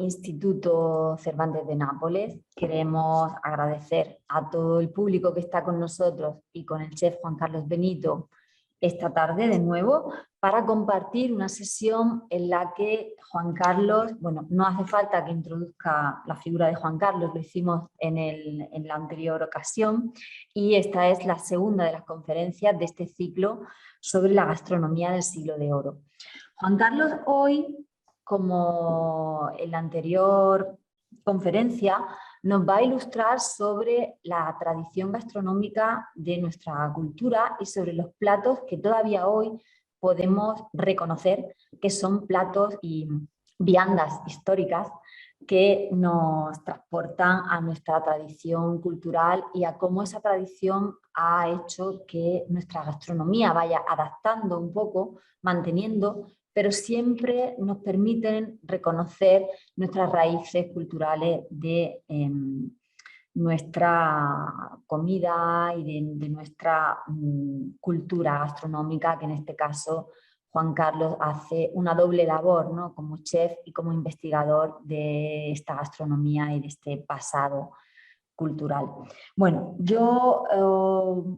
Instituto Cervantes de Nápoles queremos agradecer a todo el público que está con nosotros y con el chef Juan Carlos Benito esta tarde de nuevo para compartir una sesión en la que Juan Carlos, bueno, no hace falta que introduzca la figura de Juan Carlos, lo hicimos en la anterior ocasión, y esta es la segunda de las conferencias de este ciclo sobre la gastronomía del siglo de oro. Juan Carlos hoy, como en la anterior conferencia, nos va a ilustrar sobre la tradición gastronómica de nuestra cultura y sobre los platos que todavía hoy podemos reconocer que son platos y viandas históricas que nos transportan a nuestra tradición cultural y a cómo esa tradición ha hecho que nuestra gastronomía vaya adaptando un poco, manteniendo, pero siempre nos permiten reconocer nuestras raíces culturales de nuestra comida y de nuestra cultura gastronómica, que en este caso Juan Carlos hace una doble labor, ¿no? Como chef y como investigador de esta gastronomía y de este pasado cultural. Bueno, yo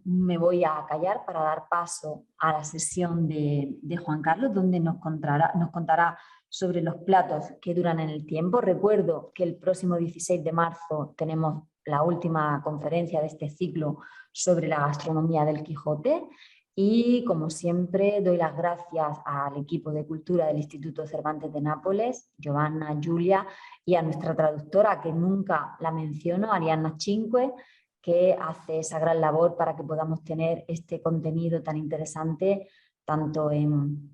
me voy a callar para dar paso a la sesión de Juan Carlos, donde nos contará sobre los platos que duran en el tiempo. Recuerdo que el próximo 16 de marzo tenemos la última conferencia de este ciclo sobre la gastronomía del Quijote. Y como siempre doy las gracias al equipo de cultura del Instituto Cervantes de Nápoles, Giovanna, Giulia, y a nuestra traductora, que nunca la menciono, Arianna Cinque, que hace esa gran labor para que podamos tener este contenido tan interesante tanto en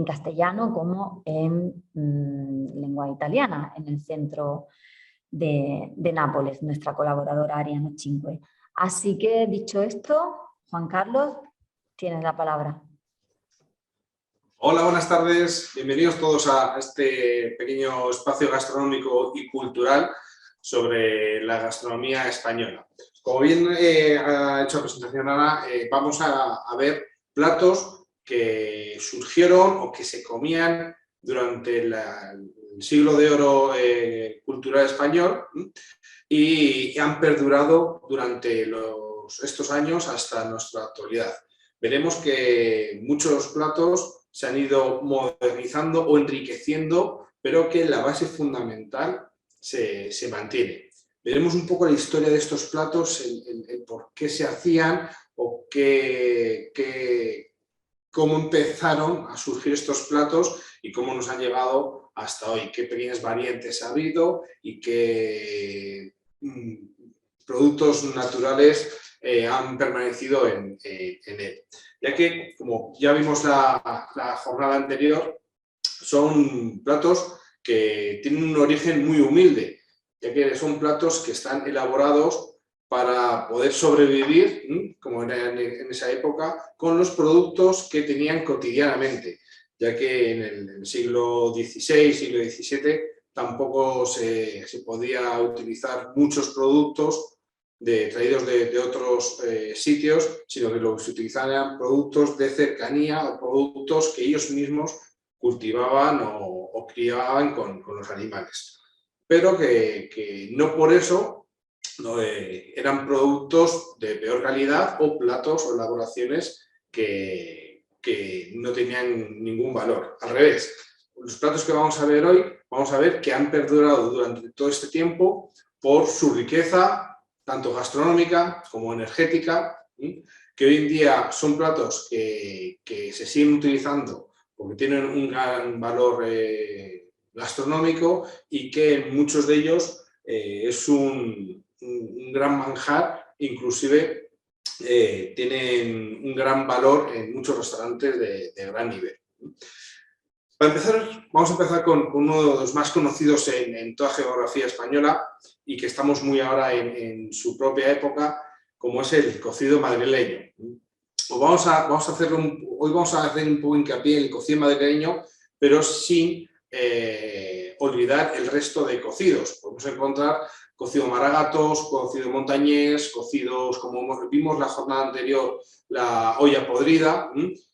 castellano como en lengua italiana, en el centro de Nápoles, nuestra colaboradora Arianna Cinque. Así que dicho esto, Juan Carlos, tienes la palabra. Hola, buenas tardes. Bienvenidos todos a este pequeño espacio gastronómico y cultural sobre la gastronomía española. Como bien ha hecho la presentación Ana, vamos a ver platos que surgieron o que se comían durante el siglo de oro cultural español y han perdurado durante estos años hasta nuestra actualidad. Veremos que muchos platos se han ido modernizando o enriqueciendo, pero que la base fundamental se mantiene. Veremos un poco la historia de estos platos, el por qué se hacían o cómo empezaron a surgir estos platos y cómo nos han llegado hasta hoy, qué pequeñas variantes ha habido y qué productos naturales han permanecido en él. Ya que, como ya vimos la jornada anterior, son platos que tienen un origen muy humilde, ya que son platos que están elaborados para poder sobrevivir, como era en esa época, con los productos que tenían cotidianamente, ya que en el siglo XVI, siglo XVII, tampoco se podía utilizar muchos productos traídos de otros sitios, sino que lo que se utilizaban eran productos de cercanía o productos que ellos mismos cultivaban o criaban con los animales. Pero que no por eso eran productos de peor calidad o platos o elaboraciones que no tenían ningún valor. Al revés, los platos que vamos a ver hoy, vamos a ver que han perdurado durante todo este tiempo por su riqueza, tanto gastronómica como energética, que hoy en día son platos que se siguen utilizando porque tienen un gran valor gastronómico y que muchos de ellos es un gran manjar, inclusive tienen un gran valor en muchos restaurantes de gran nivel. Para empezar, vamos a empezar con uno de los más conocidos en toda geografía española y que estamos muy ahora en su propia época, como es el cocido madrileño. Hoy vamos a hacer un poco hincapié en el cocido madrileño, pero sin olvidar el resto de cocidos. Podemos encontrar cocido maragatos, cocido montañés, cocidos, como vimos la jornada anterior, la olla podrida,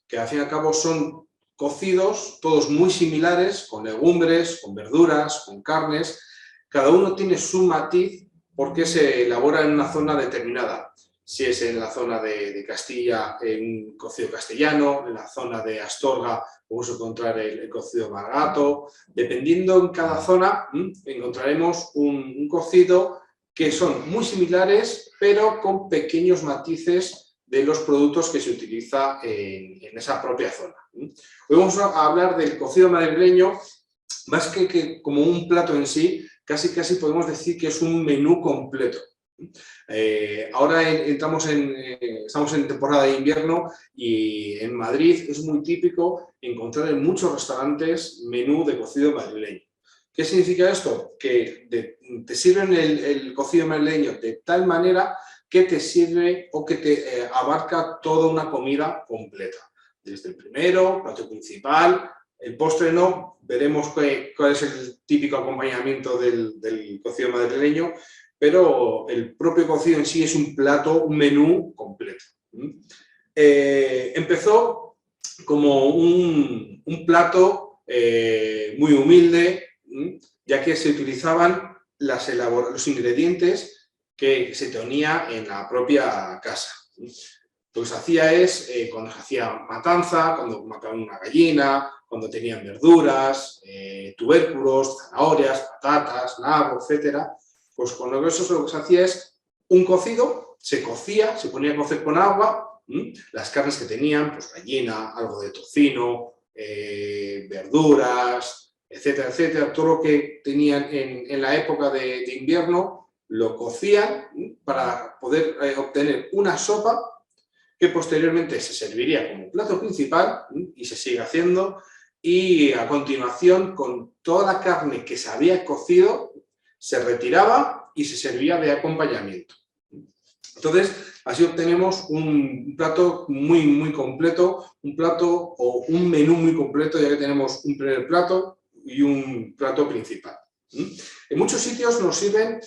que al fin y al cabo son cocidos, todos muy similares, con legumbres, con verduras, con carnes. Cada uno tiene su matiz porque se elabora en una zona determinada. Si es en la zona de Castilla, un cocido castellano, en la zona de Astorga vamos a encontrar el cocido maragato. Dependiendo en cada zona, encontraremos un cocido que son muy similares, pero con pequeños matices de los productos que se utiliza en esa propia zona. Hoy vamos a hablar del cocido madrileño, más que como un plato en sí, casi podemos decir que es un menú completo. Ahora estamos en temporada de invierno y en Madrid es muy típico encontrar en muchos restaurantes menú de cocido madrileño. ¿Qué significa esto? Que te sirven el cocido madrileño de tal manera que te sirve o que te abarca toda una comida completa. Desde el primero, plato principal, el postre no, veremos cuál es el típico acompañamiento del cocido madrileño, pero el propio cocido en sí es un plato, un menú completo. Empezó como un plato muy humilde, ya que se utilizaban los ingredientes que se tenía en la propia casa. Lo que se hacía es, cuando se hacía matanza, cuando mataban una gallina, cuando tenían verduras, tubérculos, zanahorias, patatas, nabo, etc., pues con eso lo que se hacía es un cocido, se cocía, se ponía a cocer con agua, las carnes que tenían, pues gallina, algo de tocino, verduras, etcétera, etcétera, todo lo que tenían en la época de invierno, lo cocían para poder obtener una sopa que posteriormente se serviría como plato principal y se sigue haciendo, y a continuación, con toda la carne que se había cocido, se retiraba y se servía de acompañamiento. Entonces, así obtenemos un plato muy completo, un plato o un menú muy completo, ya que tenemos un primer plato y un plato principal. En muchos sitios nos sirven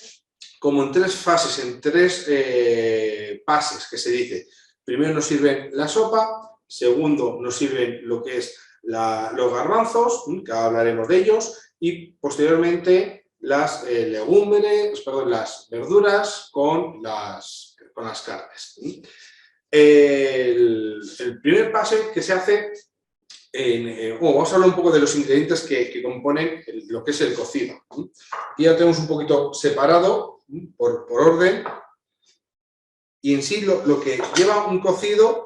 como en tres fases, en tres pases, que se dice. Primero nos sirven la sopa, segundo nos sirven lo que es los garbanzos, que ahora hablaremos de ellos, y posteriormente las legumbres, perdón, las verduras con las carnes. El primer pase que se hace, vamos a hablar un poco de los ingredientes que componen lo que es el cocido. Aquí ya lo tenemos un poquito separado por orden. Y en sí lo que lleva un cocido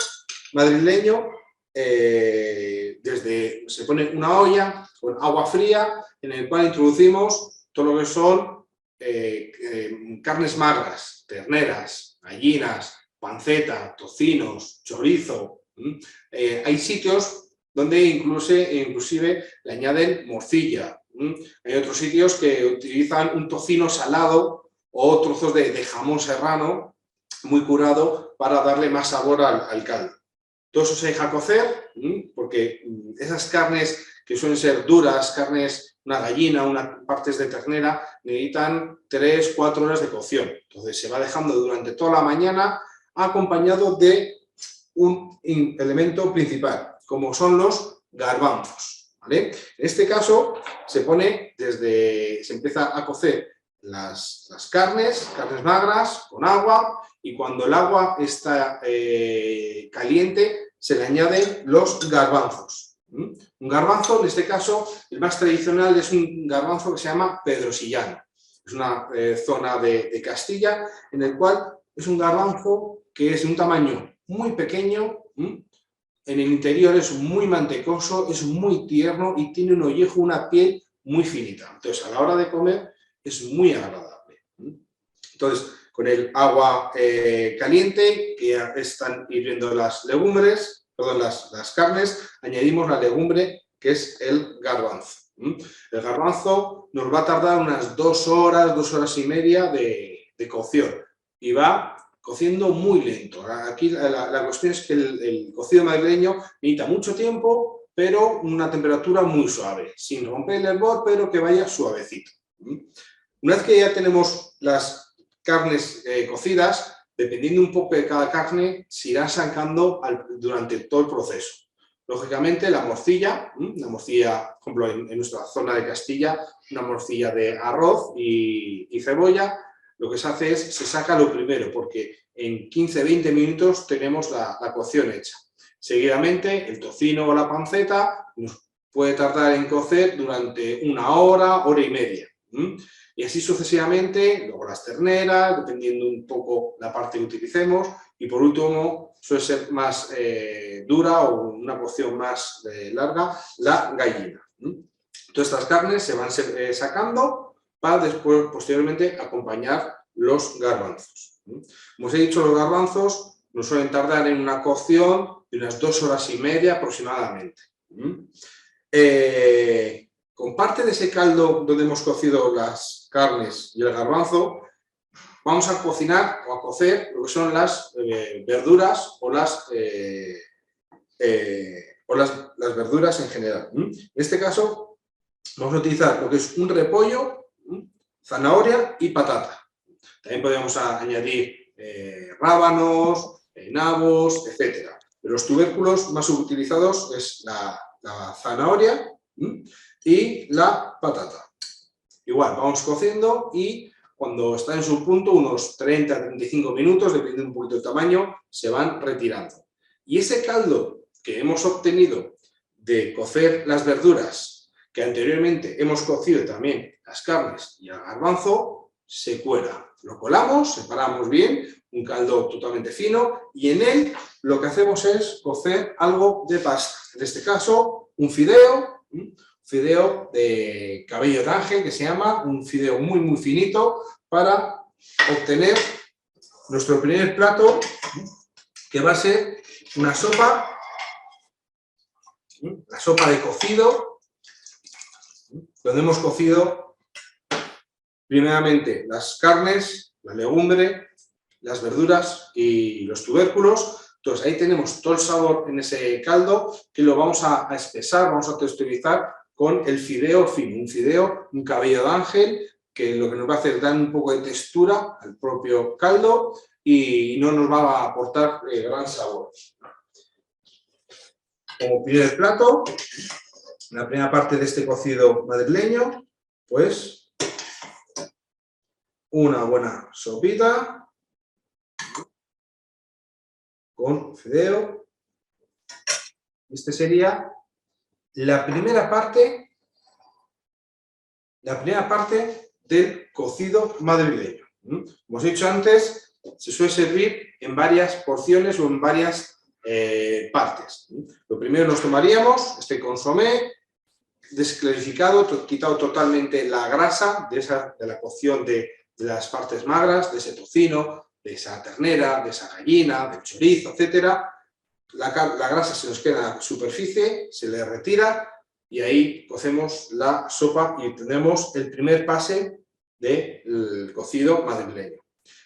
madrileño, se pone una olla con agua fría en el cual introducimos todo lo que son carnes magras, terneras, gallinas, panceta, tocinos, chorizo. Hay sitios donde inclusive le añaden morcilla. Hay otros sitios que utilizan un tocino salado o trozos de jamón serrano muy curado para darle más sabor al caldo. Todo eso se deja cocer, porque esas carnes que suelen ser duras, una gallina, partes de ternera, necesitan 3-4 horas de cocción. Entonces se va dejando durante toda la mañana, acompañado de un elemento principal, como son los garbanzos, ¿vale? En este caso se empieza a cocer las carnes magras con agua, y cuando el agua está caliente se le añaden los garbanzos. Un garbanzo, en este caso, el más tradicional es un garbanzo que se llama pedrosillano. Es una zona de Castilla en el cual es un garbanzo que es de un tamaño muy pequeño, en el interior es muy mantecoso, es muy tierno y tiene un ollejo, una piel muy finita. Entonces, a la hora de comer es muy agradable. Entonces, con el agua caliente, que ya están hirviendo las legumbres, las carnes, añadimos la legumbre, que es el garbanzo. El garbanzo nos va a tardar unas 2 horas, 2 horas y media de cocción, y va cociendo muy lento. Aquí la cuestión es que el cocido madrileño necesita mucho tiempo, pero una temperatura muy suave, sin romper el hervor, pero que vaya suavecito. Una vez que ya tenemos las carnes cocidas, dependiendo un poco de cada carne, se irá sacando durante todo el proceso. lógicamente, la morcilla, por ejemplo, en nuestra zona de Castilla, una morcilla de arroz y cebolla, lo que se hace es, se saca lo primero, porque en 15-20 minutos tenemos la cocción hecha. Seguidamente, el tocino o la panceta nos puede tardar en cocer durante 1 hora, hora y media. Y así sucesivamente, luego las terneras, dependiendo un poco la parte que utilicemos, y por último, suele ser más dura o una cocción más larga, la gallina. Todas estas carnes se van sacando para después, posteriormente, acompañar los garbanzos. Como os he dicho, los garbanzos nos suelen tardar en una cocción de unas 2 horas y media aproximadamente. Con parte de ese caldo donde hemos cocido las carnes y el garbanzo, vamos a cocinar o a cocer lo que son las verduras o las verduras en general. En este caso, vamos a utilizar lo que es un repollo, zanahoria y patata. También podemos añadir rábanos, nabos, etc. Pero los tubérculos más utilizados es la zanahoria y la patata. Igual, vamos cociendo y cuando está en su punto, unos 30-35 minutos, dependiendo un poquito del tamaño, se van retirando. Y ese caldo que hemos obtenido de cocer las verduras, que anteriormente hemos cocido también las carnes y el garbanzo, se cuela. Lo colamos, separamos bien, un caldo totalmente fino, y en él lo que hacemos es cocer algo de pasta. En este caso, un fideo de cabello de ángel, que se llama, un fideo muy, muy finito, para obtener nuestro primer plato, que va a ser una sopa, la sopa de cocido, donde hemos cocido primeramente las carnes, la legumbre, las verduras y los tubérculos. Entonces ahí tenemos todo el sabor en ese caldo, que lo vamos a espesar, vamos a texturizar con el fideo fino, un cabello de ángel, que lo que nos va a hacer es dar un poco de textura al propio caldo y no nos va a aportar gran sabor. Como primer plato, la primera parte de este cocido madrileño, pues una buena sopita con fideo. Este sería la primera parte del cocido madrileño. Como os he dicho antes, se suele servir en varias porciones o en varias partes. Lo primero nos tomaríamos este consomé desclarificado, quitado totalmente la grasa de la cocción de las partes magras, de ese tocino, de esa ternera, de esa gallina, del chorizo, etc. La grasa se nos queda en la superficie, se le retira y ahí cocemos la sopa y tenemos el primer pase del cocido madrileño.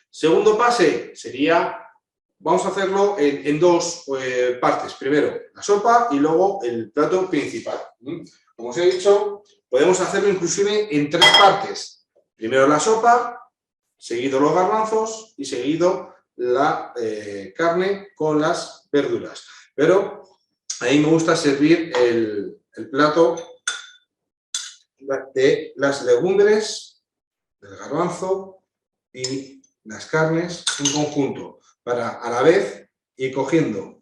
Segundo pase sería, vamos a hacerlo en dos partes. Primero la sopa y luego el plato principal. Como os he dicho, podemos hacerlo inclusive en 3 partes. Primero la sopa, seguido los garbanzos y seguido la carne con las verduras. Pero a mí me gusta servir el plato de las legumbres, del garbanzo y las carnes en conjunto, para a la vez ir cogiendo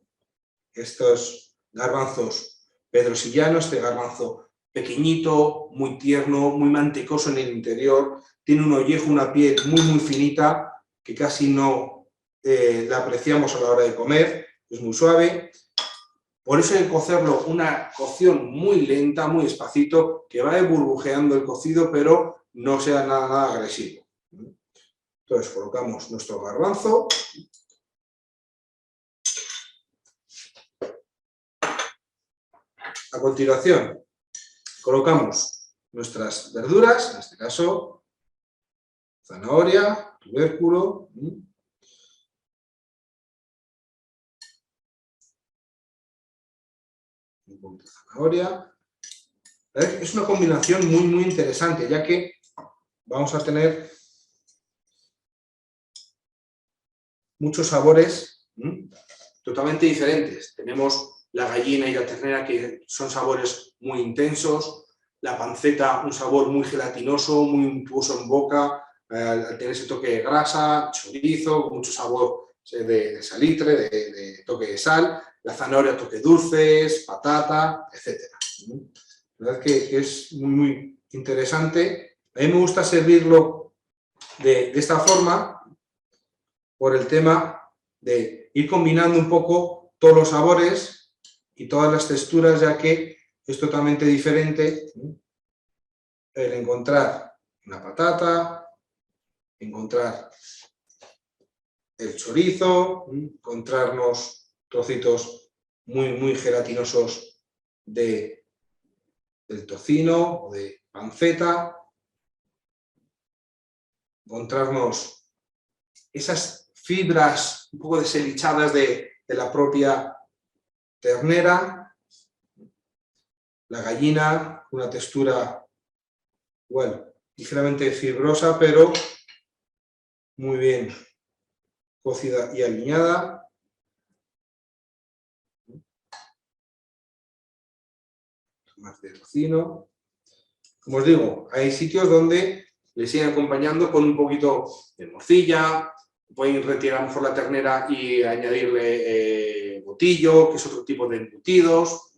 estos garbanzos pedrosillanos, este garbanzo pequeñito, muy tierno, muy mantecoso en el interior, tiene un ollejo, una piel muy muy finita, que casi no la apreciamos a la hora de comer, es muy suave. Por eso hay que cocerlo una cocción muy lenta, muy despacito, que vaya burbujeando el cocido, pero no sea nada agresivo. Entonces colocamos nuestro garbanzo. A continuación, colocamos nuestras verduras, en este caso, zanahoria, tubérculo, un poquito de zanahoria. Es una combinación muy, muy interesante, ya que vamos a tener muchos sabores totalmente diferentes. Tenemos la gallina y la ternera, que son sabores muy intensos, la panceta, un sabor muy gelatinoso, muy untuoso en boca, al tener ese toque de grasa, chorizo, con mucho sabor de salitre, de toque de sal, la zanahoria, toque dulces, patata, etc. La verdad que es muy interesante. A mí me gusta servirlo de esta forma por el tema de ir combinando un poco todos los sabores y todas las texturas, ya que es totalmente diferente el encontrar una patata, encontrar el chorizo, encontrarnos trocitos muy gelatinosos del tocino o de panceta, encontrarnos esas fibras un poco deselichadas de la propia ternera, la gallina, una textura, bueno, ligeramente fibrosa, pero muy bien cocida y aliñada. Más de tocino. Como os digo, hay sitios donde le siguen acompañando con un poquito de morcilla, pueden retirar a lo mejor la ternera y añadirle botillo, que es otro tipo de embutidos.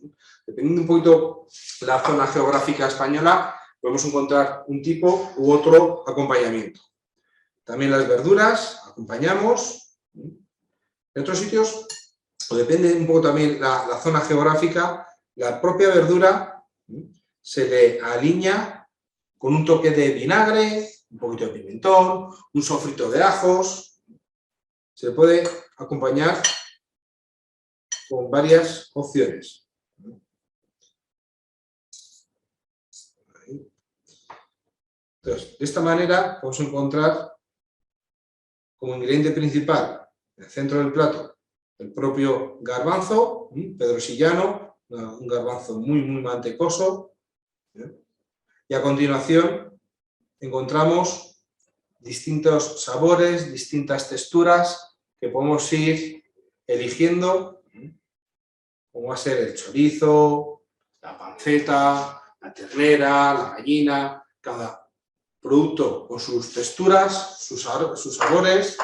Dependiendo un poquito de la zona geográfica española, podemos encontrar un tipo u otro acompañamiento. También las verduras, acompañamos. En otros sitios, o depende un poco también la zona geográfica, la propia verdura se le aliña con un toque de vinagre, un poquito de pimentón, un sofrito de ajos. Se puede acompañar con varias opciones. Entonces, de esta manera vamos a encontrar como ingrediente principal en el centro del plato el propio garbanzo, pedrosillano, un garbanzo muy mantecoso. Y a continuación encontramos distintos sabores, distintas texturas que podemos ir eligiendo, como va a ser el chorizo, la panceta, la ternera, la gallina, cada producto con sus texturas, sus sabores,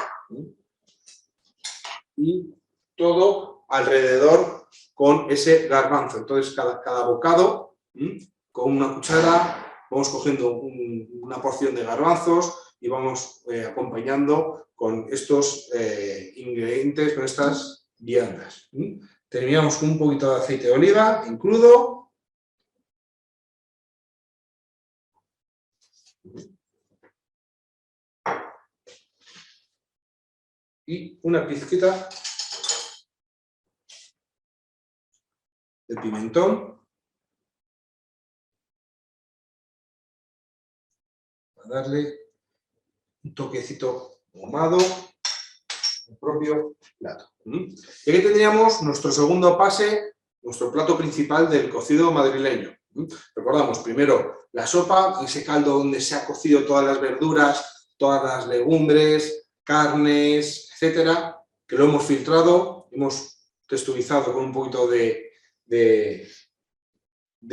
y todo alrededor con ese garbanzo. Entonces cada bocado, con una cuchara, vamos cogiendo una porción de garbanzos y vamos acompañando con estos ingredientes, con estas viandas. Terminamos con un poquito de aceite de oliva en crudo. Y una pizquita de pimentón para darle un toquecito ahumado al propio plato. Y aquí tendríamos nuestro segundo pase, nuestro plato principal del cocido madrileño. Recordamos primero la sopa, ese caldo donde se ha cocido todas las verduras, todas las legumbres, carnes, etcétera, que lo hemos filtrado, hemos texturizado con un poquito de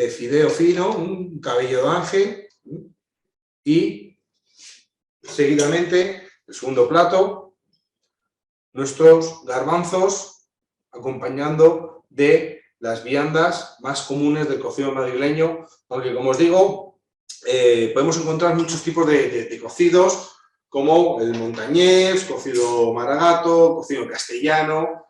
fideo fino, un cabello de ángel, y seguidamente el segundo plato, nuestros garbanzos acompañando de las viandas más comunes del cocido madrileño, aunque como os digo, podemos encontrar muchos tipos de cocidos, como el montañés, cocido maragato, cocido castellano.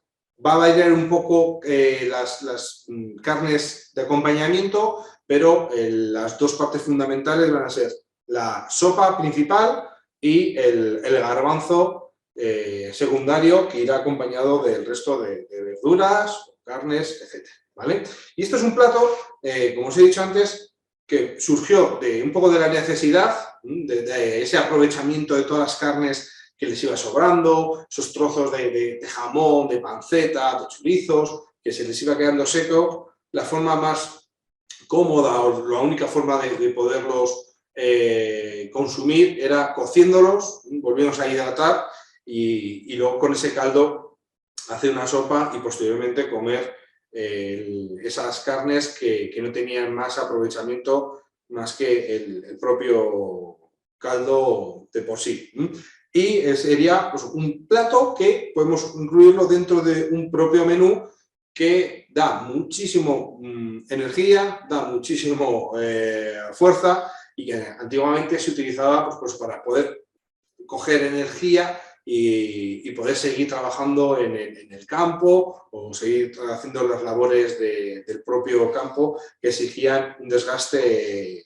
Va a variar un poco las carnes de acompañamiento, pero las dos partes fundamentales van a ser la sopa principal y el garbanzo secundario, que irá acompañado del resto de verduras, carnes, etc. ¿Vale? Y esto es un plato, como os he dicho antes, que surgió un poco de la necesidad, de ese aprovechamiento de todas las carnes que les iba sobrando, esos trozos de jamón, de panceta, de chorizos, que se les iba quedando seco. La forma más cómoda o la única forma de poderlos consumir era cociéndolos, volviéndolos a hidratar y luego con ese caldo hacer una sopa y posteriormente comer esas carnes que no tenían más aprovechamiento más que el propio caldo de por sí. Y sería pues, un plato que podemos incluirlo dentro de un propio menú que da muchísimo energía, da muchísimo fuerza y que antiguamente se utilizaba pues, para poder coger energía y poder seguir trabajando en el campo o seguir haciendo las labores del propio campo que exigían un desgaste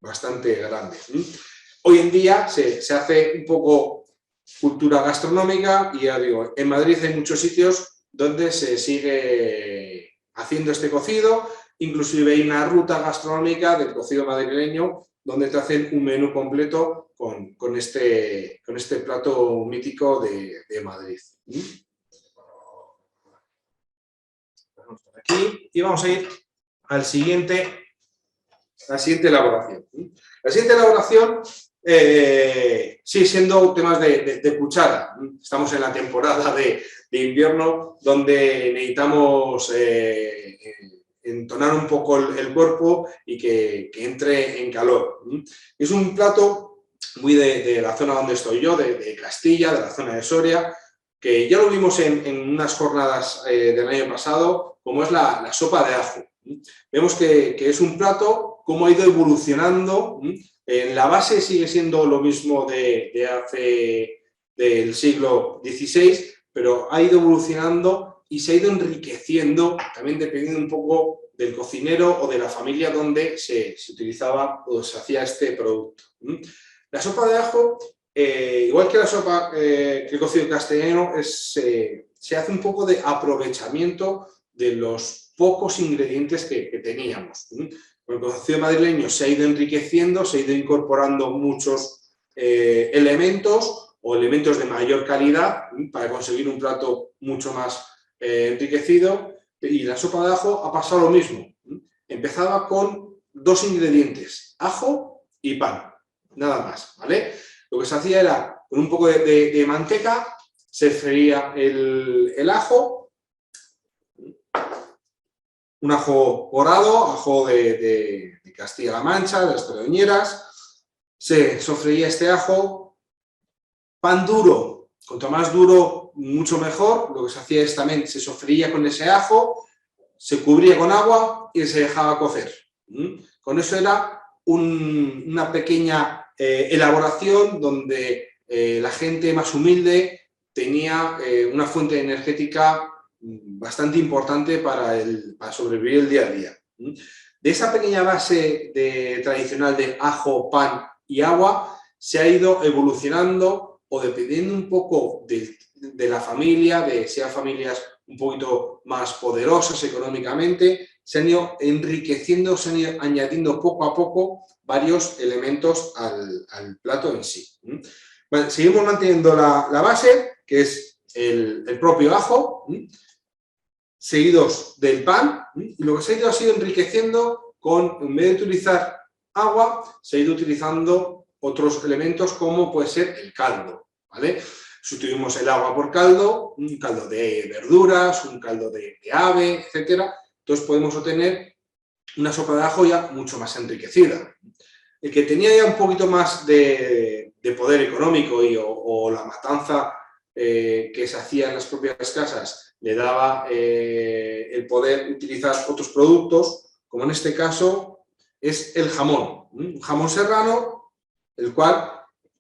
bastante grande. Hoy en día se hace un poco cultura gastronómica y ya digo, en Madrid hay muchos sitios donde se sigue haciendo este cocido, inclusive hay una ruta gastronómica del cocido madrileño donde te hacen un menú completo con este plato mítico de Madrid. Aquí y vamos a ir a la siguiente elaboración. La siguiente elaboración sigue siendo temas de cuchara. Estamos en la temporada de invierno donde necesitamos entonar un poco el cuerpo y que entre en calor. Es un plato muy de la zona donde estoy yo, de Castilla, de la zona de Soria, que ya lo vimos en unas jornadas del año pasado, como es la sopa de ajo. Vemos que es un plato, cómo ha ido evolucionando. En la base sigue siendo lo mismo del siglo XVI, pero ha ido evolucionando y se ha ido enriqueciendo, también dependiendo un poco del cocinero o de la familia donde se utilizaba o se hacía este producto. La sopa de ajo, igual que la sopa que el cocido castellano, se hace un poco de aprovechamiento de los pocos ingredientes que teníamos. El cocido madrileño se ha ido enriqueciendo, se ha ido incorporando muchos elementos o elementos de mayor calidad para conseguir un plato mucho más enriquecido, y la sopa de ajo ha pasado lo mismo. Empezaba con 2 ingredientes, ajo y pan, nada más, ¿vale? Lo que se hacía era, con un poco de manteca, se freía el ajo, un ajo morado, ajo de Castilla-La Mancha, de las Pedroñeras, se sofreía este ajo, pan duro, cuanto más duro, mucho mejor. Lo que se hacía es también, se sofreía con ese ajo, se cubría con agua y se dejaba cocer. Con eso era una pequeña elaboración donde la gente más humilde tenía una fuente energética bastante importante para sobrevivir el día a día. De esa pequeña base tradicional de ajo, pan y agua se ha ido evolucionando, o dependiendo un poco de la familia, sean familias un poquito más poderosas económicamente, se han ido enriqueciendo, se han ido añadiendo poco a poco varios elementos al plato en sí. Bueno, seguimos manteniendo la base, que es el propio ajo, seguidos del pan, y lo que se ha ido enriqueciendo en vez de utilizar agua, se ha ido utilizando otros elementos como puede ser el caldo, ¿vale? Sustituimos el agua por caldo, un caldo de verduras, un caldo de ave, etc. Entonces podemos obtener una sopa de ajo ya mucho más enriquecida. El que tenía ya un poquito más de poder económico o la matanza que se hacía en las propias casas le daba el poder utilizar otros productos, como en este caso es el jamón. Un jamón serrano, el cual,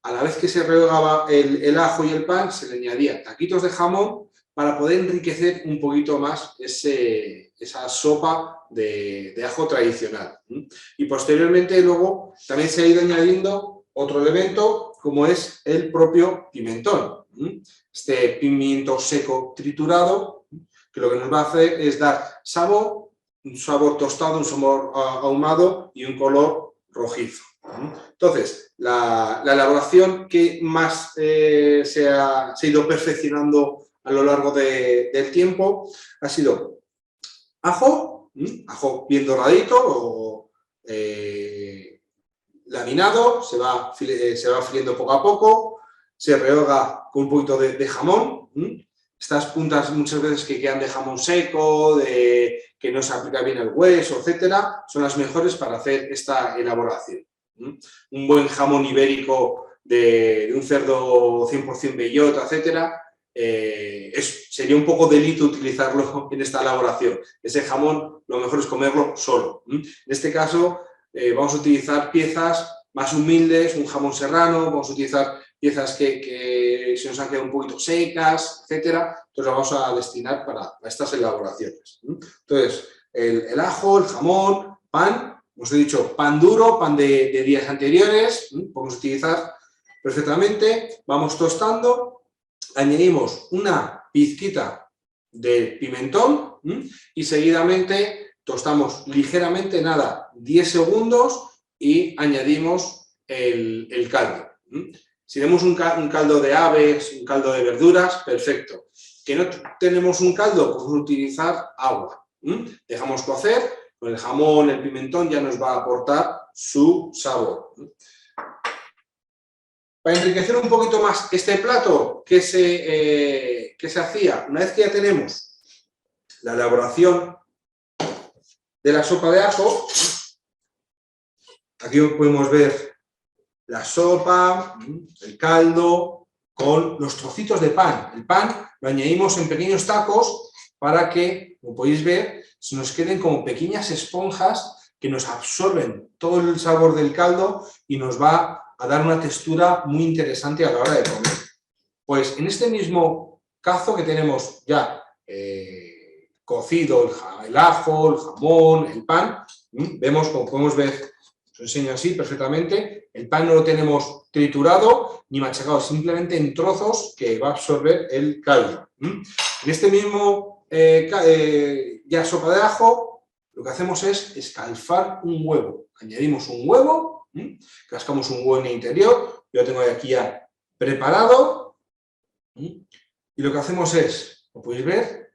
a la vez que se rehogaba el ajo y el pan, se le añadía taquitos de jamón para poder enriquecer un poquito más esa sopa de ajo tradicional. Y posteriormente luego también se ha ido añadiendo otro elemento, como es el propio pimentón. Este pimiento seco triturado, que lo que nos va a hacer es dar sabor, un sabor tostado, un sabor ahumado y un color rojizo. Entonces, la elaboración que más se ha ido perfeccionando a lo largo del tiempo ha sido ajo bien doradito o laminado, se va friendo poco a poco, se rehoga con un poquito de jamón, estas puntas muchas veces que quedan de jamón seco, de que no se aplica bien el hueso, etcétera, son las mejores para hacer esta elaboración. Un buen jamón ibérico de un cerdo 100% bellota, etcétera, sería un poco delito utilizarlo en esta elaboración. Ese jamón lo mejor es comerlo solo. En este caso vamos a utilizar piezas más humildes, un jamón serrano, vamos a utilizar piezas que se nos han quedado un poquito secas, etcétera. Entonces las vamos a destinar para estas elaboraciones. Entonces, el ajo, el jamón, pan, os he dicho pan duro, pan de días anteriores, podemos utilizar perfectamente, vamos tostando, añadimos una pizquita de pimentón y seguidamente tostamos ligeramente, nada, 10 segundos y añadimos el caldo. Si tenemos un caldo de aves, un caldo de verduras, perfecto. Que no tenemos un caldo, podemos utilizar agua. Dejamos cocer, con el jamón, el pimentón ya nos va a aportar su sabor. Para enriquecer un poquito más este plato, ¿qué se hacía? Una vez que ya tenemos la elaboración de la sopa de ajo, aquí podemos ver la sopa, el caldo, con los trocitos de pan. El pan lo añadimos en pequeños tacos para que, como podéis ver, se nos queden como pequeñas esponjas que nos absorben todo el sabor del caldo y nos va a dar una textura muy interesante a la hora de comer. Pues en este mismo cazo que tenemos ya cocido el ajo, el jamón, el pan, vemos, como podemos ver, os enseño así perfectamente, el pan no lo tenemos triturado ni machacado, simplemente en trozos que va a absorber el caldo. En este mismo ya sopa de ajo, lo que hacemos es escalfar un huevo. Añadimos un huevo, cascamos un huevo en el interior, yo lo tengo aquí ya preparado, y lo que hacemos es, como podéis ver,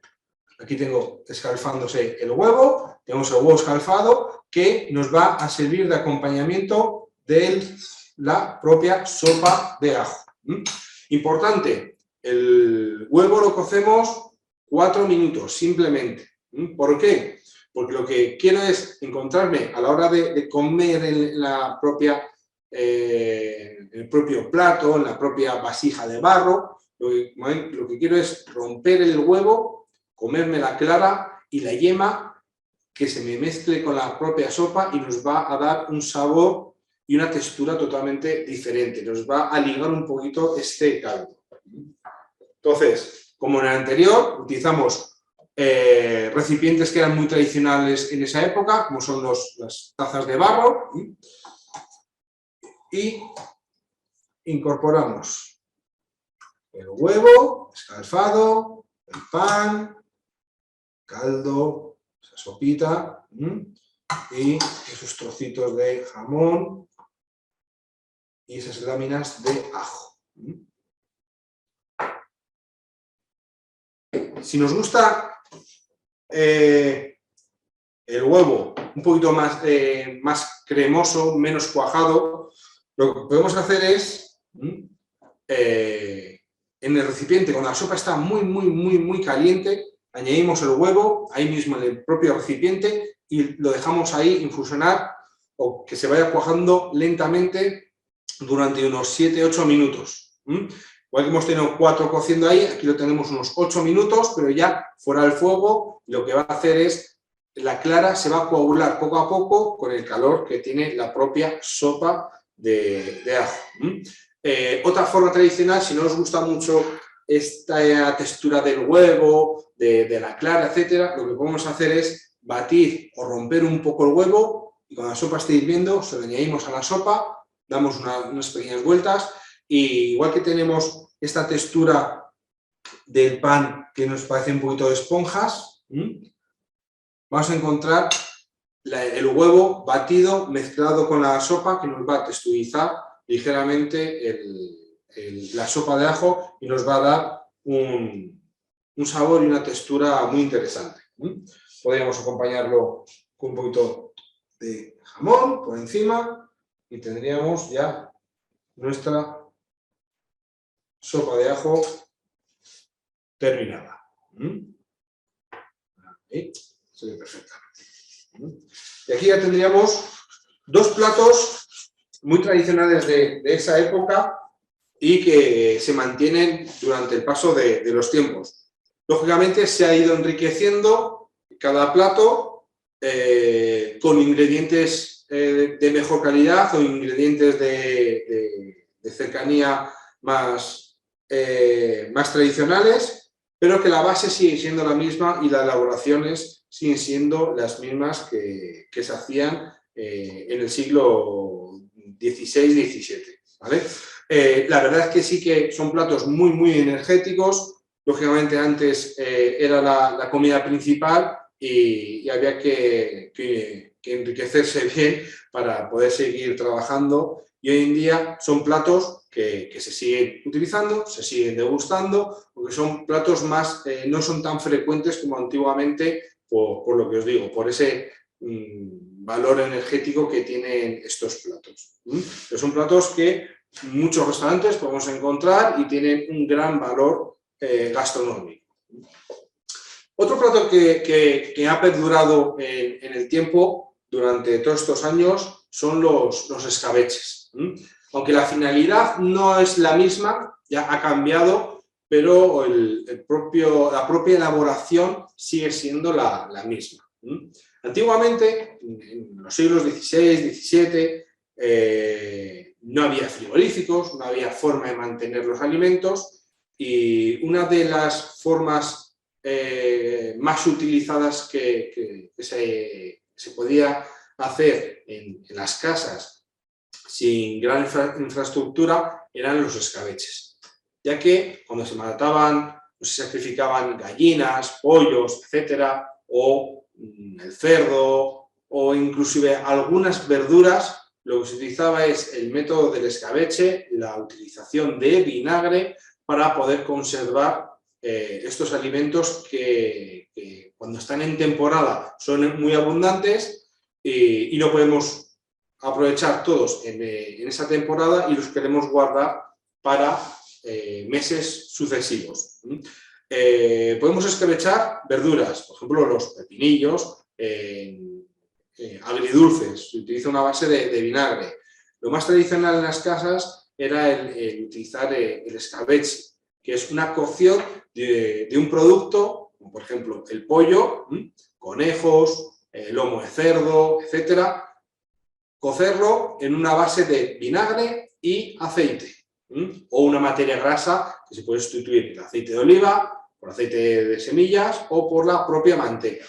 aquí tengo escalfándose el huevo, tenemos el huevo escalfado que nos va a servir de acompañamiento de la propia sopa de ajo. Importante, el huevo lo cocemos 4 minutos simplemente. ¿Por qué? Porque lo que quiero es encontrarme a la hora de comer en la propia, el propio plato, en la propia vasija de barro, lo que quiero es romper el huevo, comerme la clara y la yema, que se me mezcle con la propia sopa y nos va a dar un sabor y una textura totalmente diferente. Nos va a ligar un poquito este caldo. Entonces, como en el anterior, utilizamos recipientes que eran muy tradicionales en esa época, como son las tazas de barro, y incorporamos el huevo escalfado, el pan, caldo, esa sopita, y esos trocitos de jamón y esas láminas de ajo. Si nos gusta el huevo un poquito más cremoso, menos cuajado, lo que podemos hacer es en el recipiente, cuando la sopa está muy caliente, añadimos el huevo ahí mismo en el propio recipiente y lo dejamos ahí infusionar o que se vaya cuajando lentamente durante unos 7-8 minutos. Igual que hemos tenido 4 cociendo ahí, aquí lo tenemos unos 8 minutos, pero ya fuera del fuego, lo que va a hacer es, la clara se va a coagular poco a poco con el calor que tiene la propia sopa de ajo. Otra forma tradicional, si no os gusta mucho esta textura del huevo, de la clara, etcétera, lo que podemos hacer es batir o romper un poco el huevo y cuando la sopa esté hirviendo, se lo añadimos a la sopa, damos unas pequeñas vueltas y igual que tenemos esta textura del pan que nos parece un poquito de esponjas, vamos a encontrar el huevo batido mezclado con la sopa que nos va a texturizar ligeramente la sopa de ajo y nos va a dar un sabor y una textura muy interesante. Podríamos acompañarlo con un poquito de jamón por encima y tendríamos ya nuestra sopa de ajo terminada. Ahí se ve perfectamente. Y aquí ya tendríamos dos platos muy tradicionales de esa época y que se mantienen durante el paso de los tiempos. Lógicamente se ha ido enriqueciendo cada plato con ingredientes de mejor calidad o ingredientes de cercanía más tradicionales, pero que la base sigue siendo la misma y las elaboraciones siguen siendo las mismas que se hacían en el siglo XVI-XVII, ¿vale? La verdad es que sí que son platos muy energéticos. Lógicamente antes era la comida principal y había que enriquecerse bien para poder seguir trabajando, y hoy en día son platos que se siguen utilizando, se siguen degustando, porque son platos más, no son tan frecuentes como antiguamente, por lo que os digo, por ese valor energético que tienen estos platos. Pero son platos que muchos restaurantes podemos encontrar y tienen un gran valor gastronómico. Otro plato que ha perdurado en el tiempo durante todos estos años son los escabeches. Aunque la finalidad no es la misma, ya ha cambiado, pero la propia elaboración sigue siendo la misma. Antiguamente, en los siglos XVI, XVII, no había frigoríficos, no había forma de mantener los alimentos, y una de las formas más utilizadas que se podía hacer en las casas sin gran infraestructura eran los escabeches, ya que cuando se mataban, se sacrificaban gallinas, pollos, etcétera, o el cerdo, o inclusive algunas verduras, lo que se utilizaba es el método del escabeche, la utilización de vinagre para poder conservar estos alimentos que cuando están en temporada son muy abundantes y no podemos aprovechar todos en esa temporada y los queremos guardar para meses sucesivos. Podemos escabechar verduras, por ejemplo los pepinillos, agridulces, se utiliza una base de vinagre. Lo más tradicional en las casas era el utilizar el escabeche, que es una cocción de un producto, como por ejemplo el pollo, conejos, lomo de cerdo, etcétera, cocerlo en una base de vinagre y aceite, o una materia grasa que se puede sustituir por aceite de oliva, por aceite de semillas o por la propia manteca.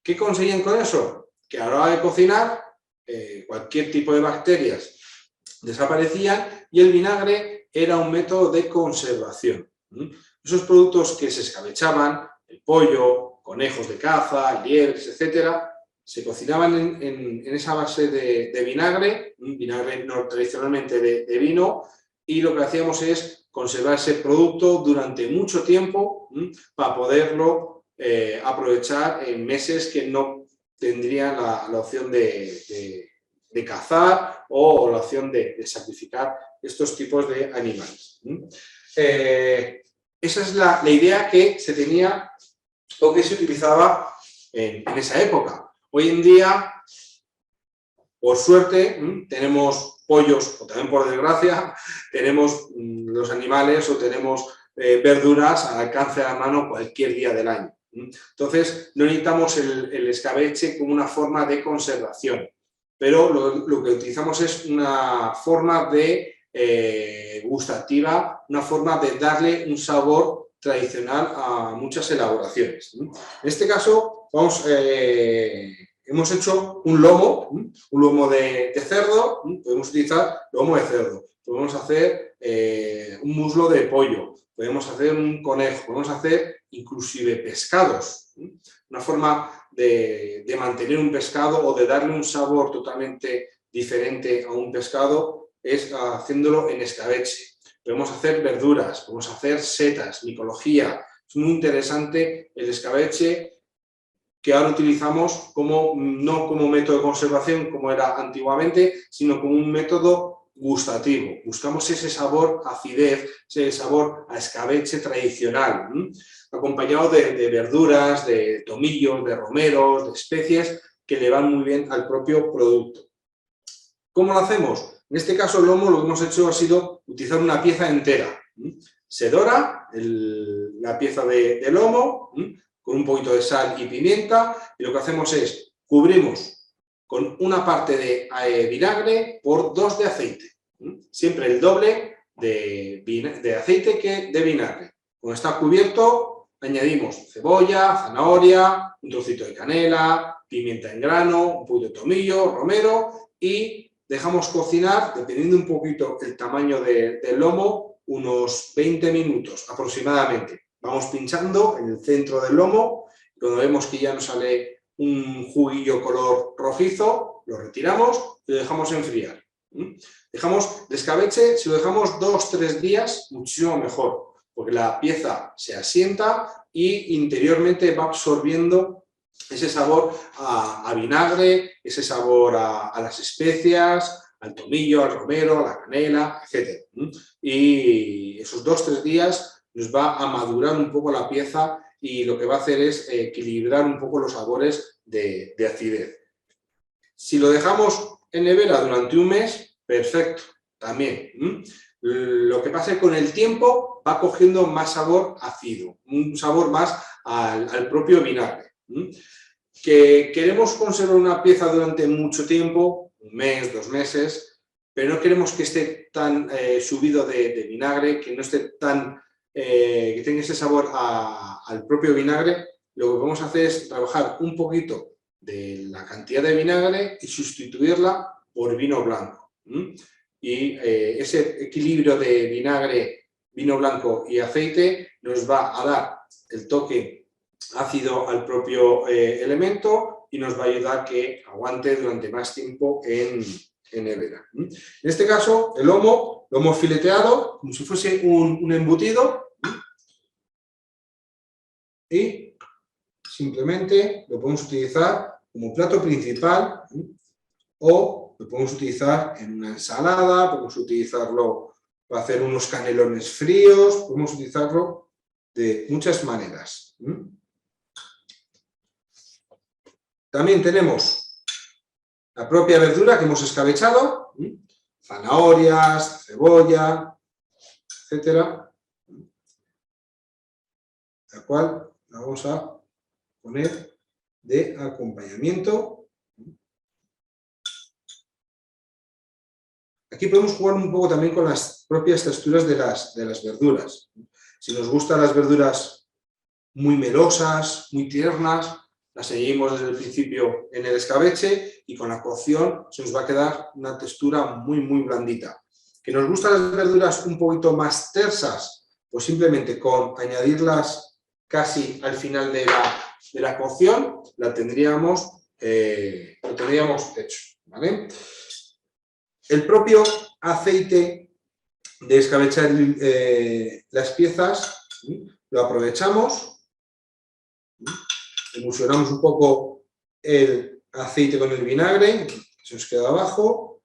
¿Qué conseguían con eso? Que a la hora de cocinar cualquier tipo de bacterias desaparecían y el vinagre era un método de conservación. Esos productos que se escabechaban, el pollo, conejos de caza, liebres, etcétera, se cocinaban en esa base de vinagre, un vinagre tradicionalmente de vino, y lo que hacíamos es conservar ese producto durante mucho tiempo para poderlo aprovechar en meses que no tendrían la opción de cazar o la opción de sacrificar estos tipos de animales. Esa es la idea que se tenía o que se utilizaba en esa época. Hoy en día, por suerte, tenemos pollos, o también por desgracia, tenemos los animales o tenemos verduras al alcance de la mano cualquier día del año. Entonces, no necesitamos el escabeche como una forma de conservación, pero lo que utilizamos es una forma de gustativa, una forma de darle un sabor tradicional a muchas elaboraciones. En este caso, hemos hecho un lomo de cerdo, podemos utilizar lomo de cerdo, podemos hacer un muslo de pollo, podemos hacer un conejo, podemos hacer inclusive pescados. Una forma de mantener un pescado o de darle un sabor totalmente diferente a un pescado es haciéndolo en escabeche. Podemos hacer verduras, podemos hacer setas, micología. Es muy interesante el escabeche, que ahora utilizamos no como método de conservación como era antiguamente, sino como un método gustativo. Buscamos ese sabor a acidez, ese sabor a escabeche tradicional, acompañado de verduras, de tomillos, de romeros, de especies que le van muy bien al propio producto. ¿Cómo lo hacemos? En este caso el lomo lo que hemos hecho ha sido utilizar una pieza entera. Se dora la pieza de lomo con un poquito de sal y pimienta y lo que hacemos es cubrimos con una parte de vinagre por 2 de aceite. Siempre el doble de aceite que de vinagre. Cuando está cubierto añadimos cebolla, zanahoria, un trocito de canela, pimienta en grano, un poquito de tomillo, romero y dejamos cocinar, dependiendo un poquito el tamaño del lomo, unos 20 minutos aproximadamente. Vamos pinchando en el centro del lomo y cuando vemos que ya nos sale un juguillo color rojizo, lo retiramos y lo dejamos enfriar. Dejamos el escabeche, si lo dejamos 2-3 días, muchísimo mejor, porque la pieza se asienta y interiormente va absorbiendo ese sabor a vinagre, ese sabor a las especias, al tomillo, al romero, a la canela, etc. Y esos 2-3 días nos va a madurar un poco la pieza y lo que va a hacer es equilibrar un poco los sabores de acidez. Si lo dejamos en nevera durante un mes, perfecto, también. Lo que pasa es que con el tiempo va cogiendo más sabor ácido, un sabor más al propio vinagre. Que queremos conservar una pieza durante mucho tiempo, un mes, 2 meses, pero no queremos que esté tan subido de vinagre, que no esté tan, que tenga ese sabor al propio vinagre. Lo que vamos a hacer es trabajar un poquito de la cantidad de vinagre y sustituirla por vino blanco. Y ese equilibrio de vinagre, vino blanco y aceite nos va a dar el toque ácido al propio elemento y nos va a ayudar a que aguante durante más tiempo en nevera. En este caso, el lomo lo hemos fileteado como si fuese un embutido y simplemente lo podemos utilizar como plato principal o lo podemos utilizar en una ensalada, podemos utilizarlo para hacer unos canelones fríos, podemos utilizarlo de muchas maneras. También tenemos la propia verdura que hemos escabechado, zanahorias, cebolla, etcétera, la cual la vamos a poner de acompañamiento. Aquí podemos jugar un poco también con las propias texturas de las verduras. Si nos gustan las verduras muy melosas, muy tiernas, las añadimos desde el principio en el escabeche y con la cocción se nos va a quedar una textura muy, muy blandita. ¿Que nos gustan las verduras un poquito más tersas? Pues simplemente con añadirlas casi al final de la cocción lo tendríamos hecho, ¿vale? El propio aceite de escabechar las piezas lo aprovechamos. Emulsionamos un poco el aceite con el vinagre, se nos queda abajo.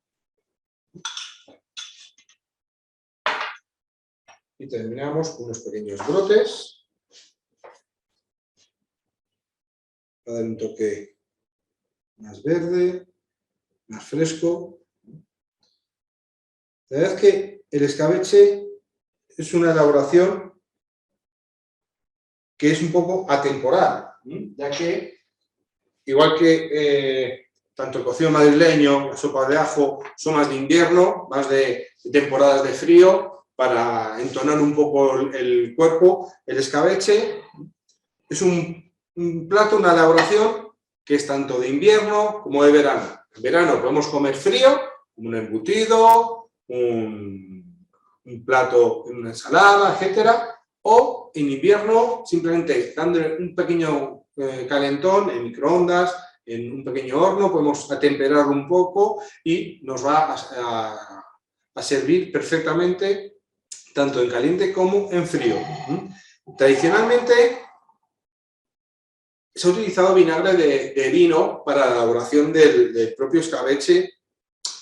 Y terminamos con unos pequeños brotes. Para dar un toque más verde, más fresco. La verdad es que el escabeche es una elaboración que es un poco atemporal, ya que, igual que tanto el cocido madrileño, la sopa de ajo, son más de invierno, más de temporadas de frío, para entonar un poco el cuerpo, el escabeche es un plato, una elaboración que es tanto de invierno como de verano. En verano podemos comer frío, como un embutido, un plato en una ensalada, etcétera, o en invierno simplemente dándole un pequeño calentón en microondas, en un pequeño horno, podemos atemperarlo un poco y nos va a servir perfectamente tanto en caliente como en frío. Tradicionalmente se ha utilizado vinagre de vino para la elaboración del propio escabeche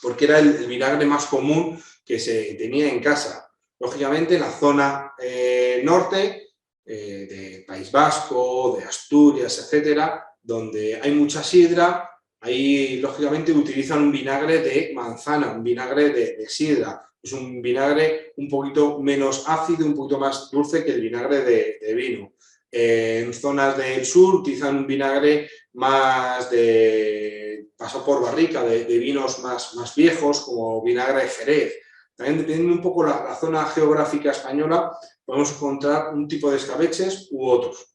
porque era el vinagre más común que se tenía en casa. Lógicamente, en la zona norte, de País Vasco, de Asturias, etcétera, donde hay mucha sidra, ahí lógicamente utilizan un vinagre de manzana, un vinagre de sidra. Es un vinagre un poquito menos ácido, un poquito más dulce que el vinagre de vino. En zonas del sur utilizan un vinagre más pasado por barrica, de vinos más viejos, como vinagre de Jerez. También dependiendo un poco la zona geográfica española, podemos encontrar un tipo de escabeches u otros.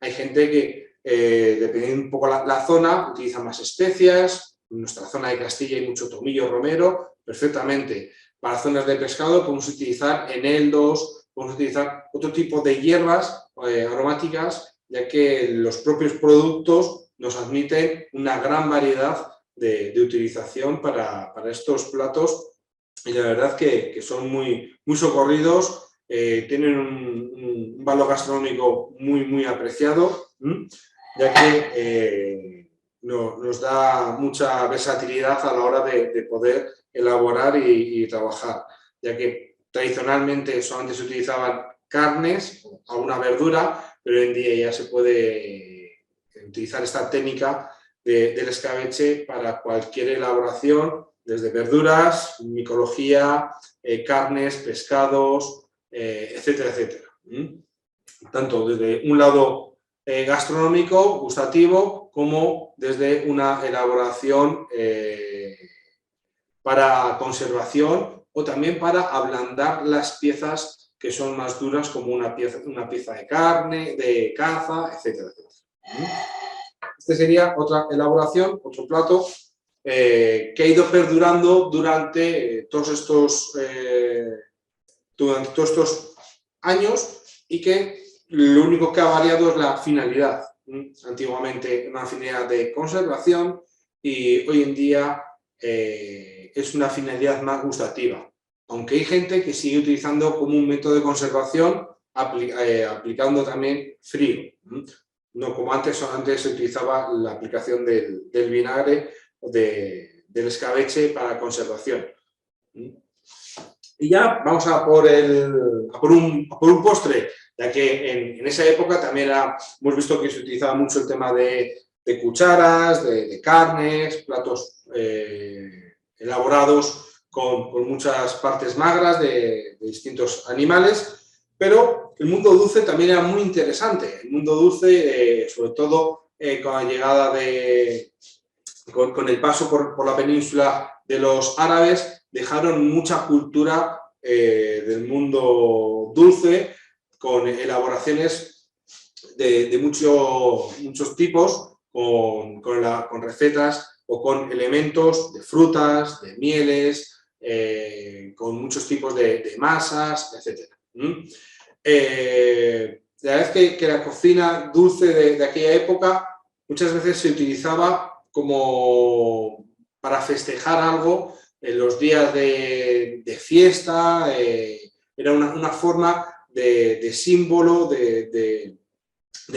Hay gente que, dependiendo un poco la zona, utiliza más especias. En nuestra zona de Castilla hay mucho tomillo romero, perfectamente. Para zonas de pescado podemos utilizar eneldos, podemos utilizar otro tipo de hierbas aromáticas, ya que los propios productos nos admiten una gran variedad de utilización para estos platos, y la verdad que son muy socorridos, tienen un valor gastronómico muy apreciado, ya que nos da mucha versatilidad a la hora de poder elaborar y trabajar, ya que tradicionalmente solamente se utilizaban carnes, alguna verdura, pero hoy en día ya se puede utilizar esta técnica del escabeche para cualquier elaboración, desde verduras, micología, carnes, pescados, etcétera, etcétera. Tanto desde un lado gastronómico, gustativo, como desde una elaboración para conservación o también para ablandar las piezas que son más duras, como una pieza de carne, de caza, etcétera, etcétera. Este sería otra elaboración, otro plato que ha ido perdurando durante todos estos años, y que lo único que ha variado es la finalidad. Antiguamente una finalidad de conservación y hoy en día es una finalidad más gustativa, aunque hay gente que sigue utilizando como un método de conservación aplicando también frío. No como antes, solamente se utilizaba la aplicación del vinagre o del escabeche para conservación. Y ya vamos a por un postre, ya que en esa época también hemos visto que se utilizaba mucho el tema de cucharas, de carnes, platos elaborados con muchas partes magras de distintos animales, pero el mundo dulce también era muy interesante. El mundo dulce, sobre todo con la llegada con el paso por la península de los árabes, dejaron mucha cultura del mundo dulce, con elaboraciones de muchos tipos, con recetas o con elementos de frutas, de mieles, con muchos tipos de masas, etc. La verdad es que la cocina dulce de aquella época muchas veces se utilizaba como para festejar algo en los días de fiesta, era una forma de símbolo, de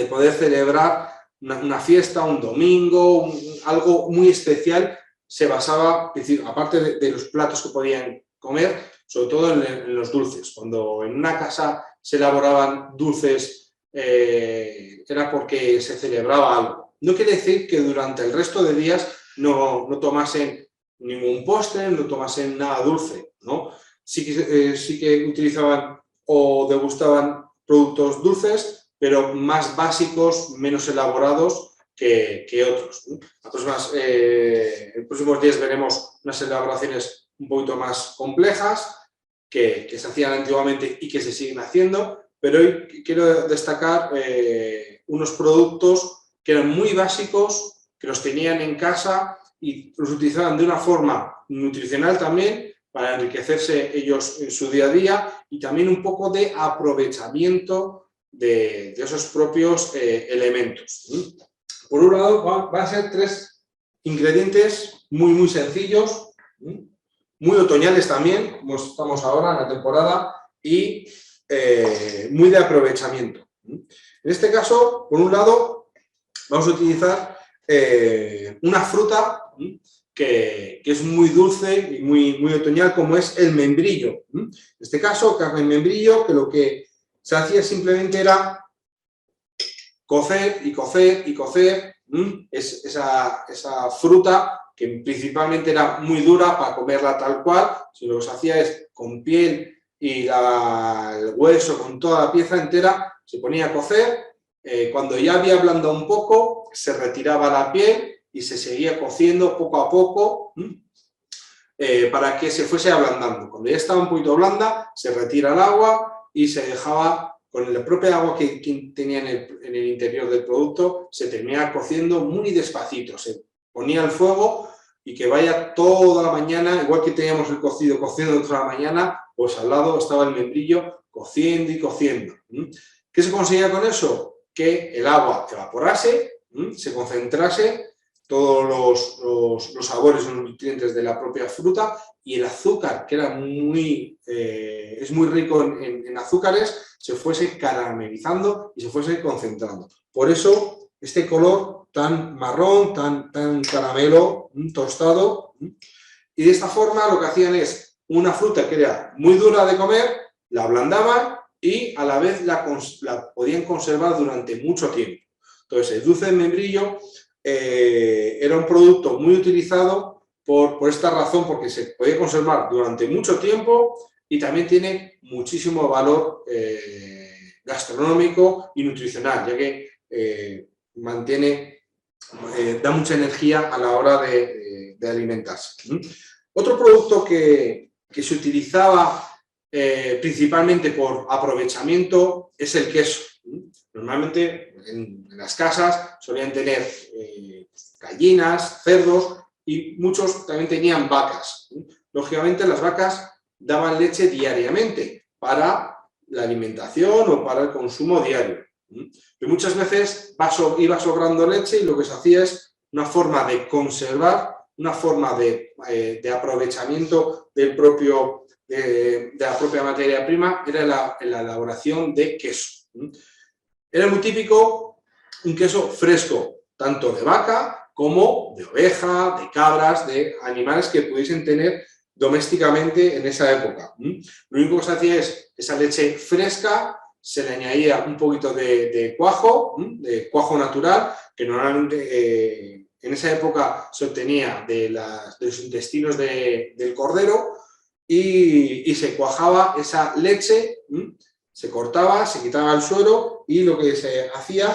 poder celebrar una fiesta, un domingo, algo muy especial. Se basaba, es decir, aparte de los platos que podían comer, sobre todo en los dulces. Cuando en una casa se elaboraban dulces, era porque se celebraba algo. No quiere decir que durante el resto de días no tomasen ningún postre, no tomasen nada dulce, ¿no? Sí que utilizaban o degustaban productos dulces, pero más básicos, menos elaborados que otros, ¿no? En próximos días veremos unas elaboraciones un poquito más complejas que se hacían antiguamente y que se siguen haciendo, pero hoy quiero destacar unos productos que eran muy básicos, que los tenían en casa y los utilizaban de una forma nutricional también, para enriquecerse ellos en su día a día, y también un poco de aprovechamiento de esos propios elementos. Por un lado, van a ser 3 ingredientes muy sencillos, muy otoñales también, como estamos ahora en la temporada, y muy de aprovechamiento. En este caso, por un lado, vamos a utilizar una fruta que es muy dulce y muy otoñal, como es el membrillo. En este caso, carne en membrillo, que lo que se hacía simplemente era cocer y cocer y cocer esa fruta, que principalmente era muy dura para comerla tal cual. Si lo que se hacía es con piel y el hueso, con toda la pieza entera, se ponía a cocer. Cuando ya había ablandado un poco, se retiraba la piel y se seguía cociendo poco a poco para que se fuese ablandando. Cuando ya estaba un poquito blanda, se retira el agua y se dejaba, con la propia agua que tenía en el interior del producto, se terminaba cociendo muy despacito. Se ponía al fuego y que vaya toda la mañana, igual que teníamos el cocido cociendo toda la mañana, pues al lado estaba el membrillo cociendo y cociendo. ¿Qué se conseguía con eso? Que el agua evaporase, se concentrase todos los sabores y los nutrientes de la propia fruta, y el azúcar, que era es muy rico en azúcares, se fuese caramelizando y se fuese concentrando. Por eso este color tan marrón, tan caramelo, tostado, y de esta forma lo que hacían es una fruta que era muy dura de comer, la ablandaban y a la vez la podían conservar durante mucho tiempo. Entonces el dulce de membrillo era un producto muy utilizado por esta razón, porque se podía conservar durante mucho tiempo y también tiene muchísimo valor gastronómico y nutricional, ya que da mucha energía a la hora de alimentarse. Otro producto que se utilizaba principalmente por aprovechamiento es el queso. Normalmente en las casas solían tener gallinas, cerdos, y muchos también tenían vacas. Lógicamente las vacas daban leche diariamente para la alimentación o para el consumo diario. Pero muchas veces iba sobrando leche y lo que se hacía es una forma de conservar, una forma de aprovechamiento de la propia materia prima, era la elaboración de queso. Era muy típico un queso fresco, tanto de vaca como de oveja, de cabras, de animales que pudiesen tener domésticamente en esa época. Lo único que se hacía es esa leche fresca, se le añadía un poquito de cuajo natural, que normalmente en esa época se obtenía de los intestinos del cordero, y se cuajaba esa leche, se cortaba, se quitaba el suero, y lo que se hacía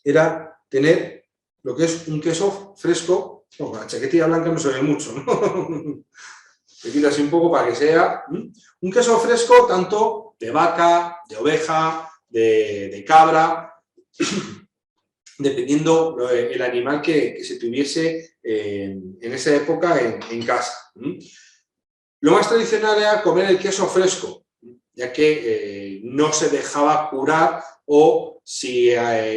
era tener lo que es un queso fresco. Con la chaquetilla blanca no se ve mucho, ¿no? Se quita así un poco para que sea un queso fresco, tanto de vaca, de oveja, de cabra, dependiendo el animal que se tuviese en esa época en casa. Lo más tradicional era comer el queso fresco, ya que no se dejaba curar, o si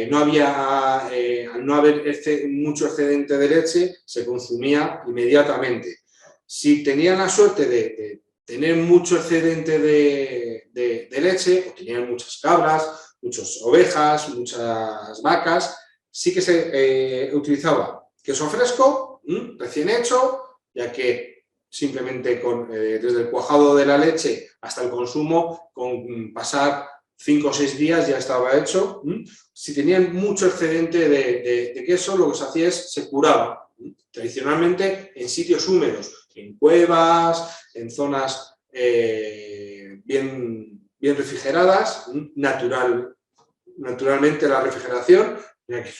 no había, al no haber mucho excedente de leche, se consumía inmediatamente. Si tenían la suerte de tener mucho excedente de leche, o tenían muchas cabras, muchas ovejas, muchas vacas, sí que se utilizaba queso fresco, recién hecho, ya que simplemente desde el cuajado de la leche hasta el consumo, con pasar 5 o 6 días ya estaba hecho. Si tenían mucho excedente de queso, lo que se hacía es se curaba, tradicionalmente en sitios húmedos, en cuevas, en zonas bien refrigeradas, naturalmente la refrigeración, ya que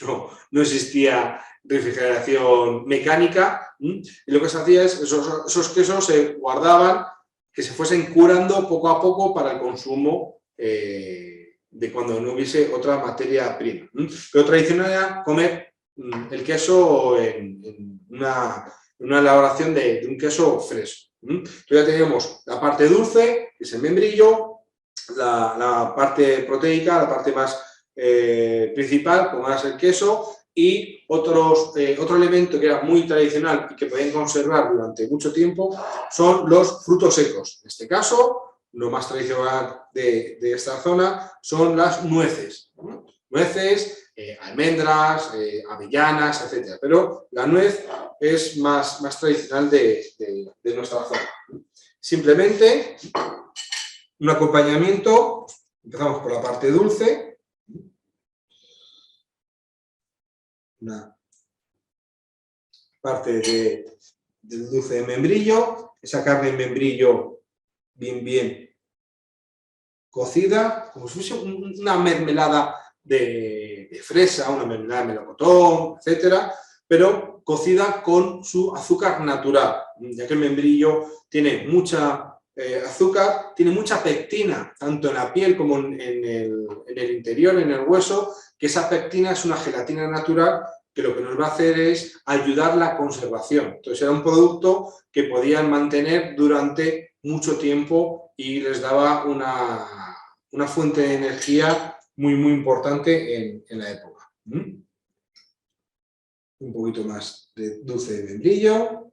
no existía refrigeración mecánica, y lo que se hacía es esos quesos se guardaban, que se fuesen curando poco a poco para el consumo de cuando no hubiese otra materia prima. Pero tradicional era comer el queso en una elaboración de un queso fresco. Entonces ya tenemos la parte dulce, que es el membrillo, la parte proteica, la parte más principal, como es el queso, y otro elemento que era muy tradicional y que podían conservar durante mucho tiempo son los frutos secos. En este caso, lo más tradicional de esta zona son las nueces. nueces, almendras, avellanas, etc. Pero la nuez es más tradicional de nuestra zona. Simplemente un acompañamiento, empezamos por la parte dulce, una parte del dulce de membrillo, esa carne de membrillo bien cocida, como si fuese una mermelada de fresa, una mermelada de melocotón, etcétera, pero cocida con su azúcar natural, ya que el membrillo tiene mucha azúcar, tiene mucha pectina, tanto en la piel como en el interior, en el hueso, que esa pectina es una gelatina natural que lo que nos va a hacer es ayudar la conservación. Entonces era un producto que podían mantener durante mucho tiempo y les daba una fuente de energía muy importante en la época. Un poquito más de dulce de membrillo.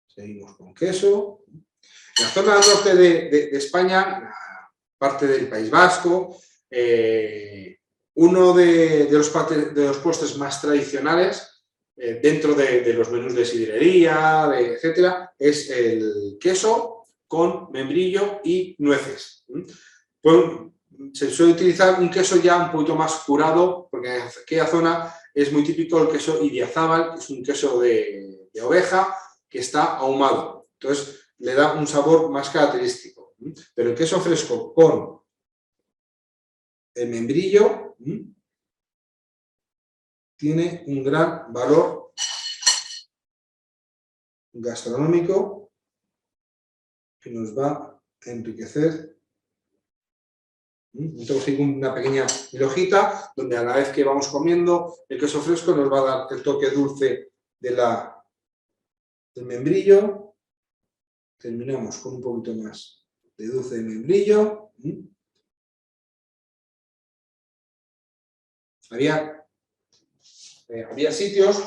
Seguimos con queso. En la zona norte de España, parte del País Vasco, uno de los postres más tradicionales dentro de los menús de sidrería, etcétera, es el queso con membrillo y nueces. Pues se suele utilizar un queso ya un poquito más curado, porque en aquella zona es muy típico el queso Idiazábal, que es un queso de oveja que está ahumado. Entonces le da un sabor más característico. Pero el queso fresco con el membrillo tiene un gran valor gastronómico que nos va a enriquecer. Entonces hay una pequeña hojita donde a la vez que vamos comiendo el queso fresco nos va a dar el toque dulce del membrillo. Terminamos con un poquito más de dulce de membrillo. Había sitios,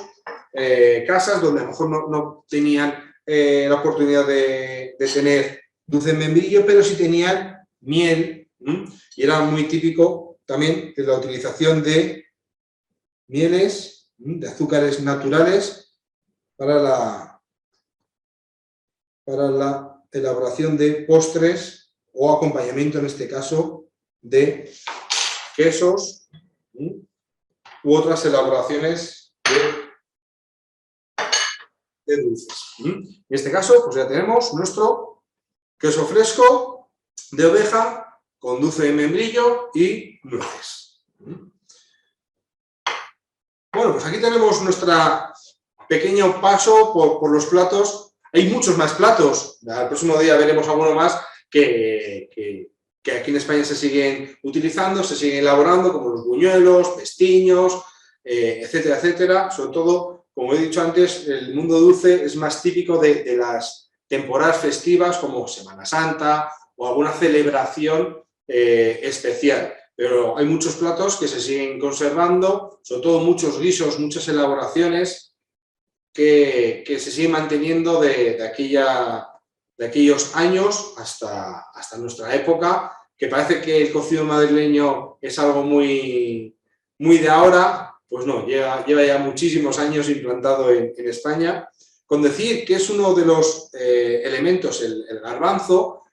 casas donde a lo mejor no tenían la oportunidad de tener dulce de membrillo, pero sí tenían miel, y era muy típico también de la utilización de mieles, de azúcares naturales para la elaboración de postres o acompañamiento, en este caso, de quesos u otras elaboraciones de dulces. En este caso, pues ya tenemos nuestro queso fresco de oveja con dulce de membrillo y nueces. Bueno, pues aquí tenemos nuestro pequeño paso por los platos. Hay muchos más platos. El próximo día veremos alguno más que aquí en España se siguen utilizando, se siguen elaborando, como los buñuelos, pestiños, etcétera, etcétera. Sobre todo, como he dicho antes, el mundo dulce es más típico de las temporadas festivas, como Semana Santa o alguna celebración especial. Pero hay muchos platos que se siguen conservando, sobre todo muchos guisos, muchas elaboraciones que se siguen manteniendo de aquellos años hasta nuestra época, que parece que el cocido madrileño es algo muy de ahora. Pues no, lleva ya muchísimos años implantado en España. Con decir que es uno de los elementos, el garbanzo,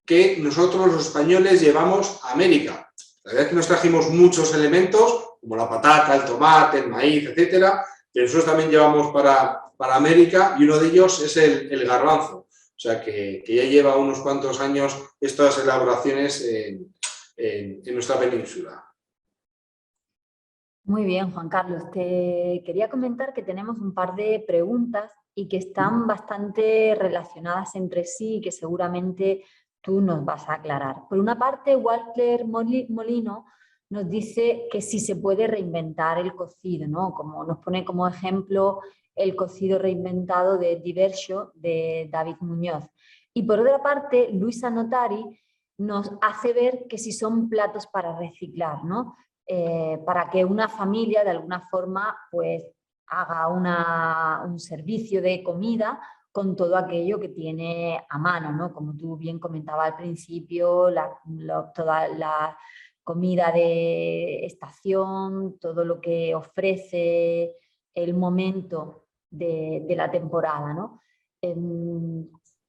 que nosotros los españoles llevamos a América. La verdad es que nos trajimos muchos elementos, como la patata, el tomate, el maíz, etcétera, que nosotros también llevamos para América, y uno de ellos es el garbanzo. O sea que ya lleva unos cuantos años estas elaboraciones en nuestra península. Muy bien, Juan Carlos. Te quería comentar que tenemos un par de preguntas y que están bastante relacionadas entre sí y que seguramente tú nos vas a aclarar. Por una parte, Walter Molino nos dice que si se puede reinventar el cocido, ¿no? Como nos pone como ejemplo el cocido reinventado de Diversio de David Muñoz. Y por otra parte, Luisa Notari nos hace ver que si son platos para reciclar, ¿no? Para que una familia de alguna forma pues haga un servicio de comida con todo aquello que tiene a mano, ¿no? Como tú bien comentabas al principio, toda la comida de estación, todo lo que ofrece el momento de la temporada, ¿no?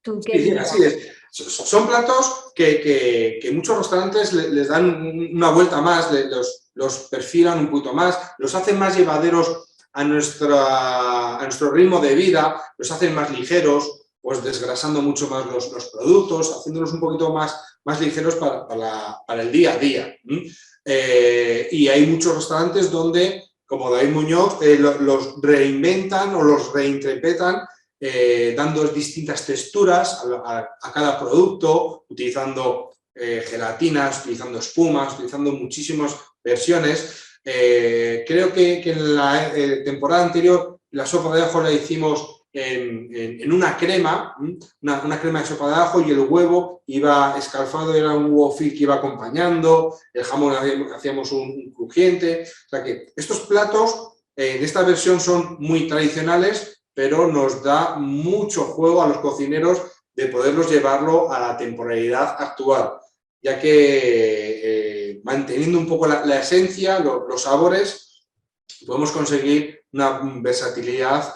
¿Tú qué Sí, sí, dirías? así es. Son platos que muchos restaurantes les dan una vuelta más, los perfilan un poquito más, los hacen más llevaderos a nuestro ritmo de vida, los hacen más ligeros, pues desgrasando mucho más los productos, haciéndolos un poquito más ligeros para el día a día. Y hay muchos restaurantes donde, como David Muñoz, los reinventan o los reinterpretan dando distintas texturas a cada producto, utilizando gelatinas, utilizando espumas, utilizando muchísimas versiones. Creo que en la temporada anterior la sopa de ajo la hicimos en una crema, una crema de sopa de ajo, y el huevo iba escalfado, era un huevo frito que iba acompañando, el jamón hacíamos un crujiente. O sea que estos platos en esta versión son muy tradicionales, pero nos da mucho juego a los cocineros de poderlos llevarlo a la temporalidad actual, ya que manteniendo un poco la esencia, los sabores, podemos conseguir una versatilidad